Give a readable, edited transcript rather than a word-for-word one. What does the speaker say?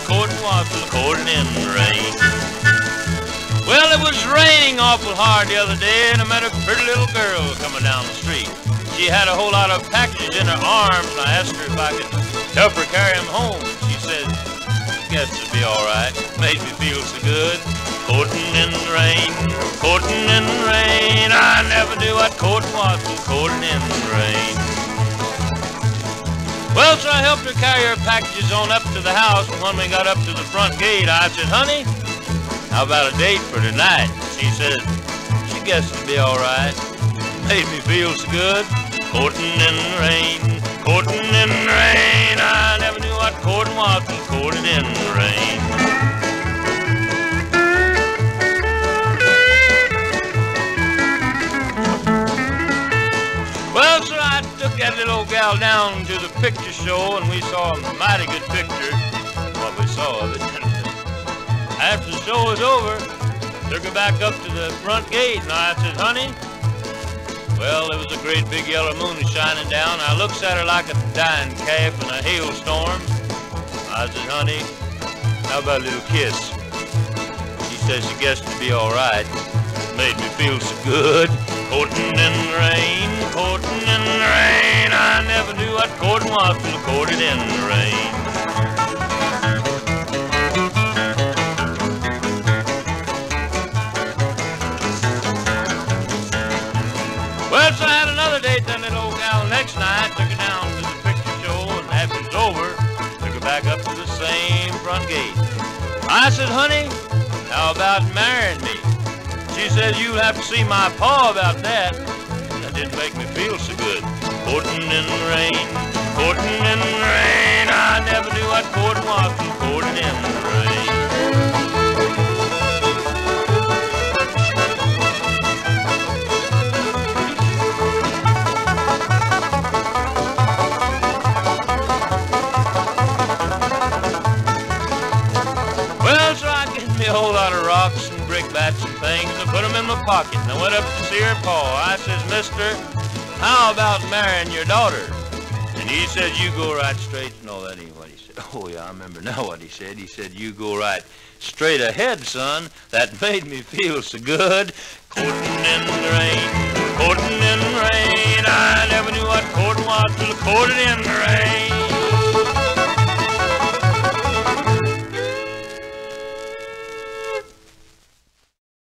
courting was till the courting in the rain. Well, it was raining awful hard the other day, and I met a pretty little girl coming down the street. She had a whole lot of packages in her arms, and I asked her if I could help her carry them home. She said, "Guess it'll be all right." Made me feel so good. Courting in the rain, courting in the rain. I never knew what courting was till courting in the rain. Well, so I helped her carry her packages on up to the house, and when we got up to the front gate, I said, "Honey, how about a date for tonight?" She said, "She guessed it'd be all right." Made me feel so good. Courting in the rain, courting in the rain. I never knew what courting was till courting in the rain. Well, so I took that little old gal down to the picture show, and we saw a mighty good picture, what we saw of it. After the show was over, took her back up to the front gate, and I said, "Honey," well, there was a great big yellow moon shining down. I looks at her like a dying calf in a hailstorm. I said, "Honey, how about a little kiss?" She said she guessed it'd be all right. Made me feel so good. Courting in the rain, courting in the rain. I never knew what courting was till courting in the rain. Well, so I had another date, that little old gal next night. Took her down to the picture show, and after it was over, took her back up to the same front gate. I said, "Honey, how about marrying me?" She said, "You'll have to see my pa about that." That didn't make me feel so good. Courting in the rain, courting in the rain. I never knew what courting was till courting in the rain. Well, so I get me a whole lot of rocks and brickbats and things and put them in my pocket. And I went up to see her pa. I says, "Mister, how about marrying your daughter?" And he said, "You go right straight," and all that. Ain't what he said. Oh, yeah, I remember now what he said. He said, "You go right straight ahead, son." That made me feel so good. Courting in the rain, courting in the rain. I never knew what courting was till courting in the rain.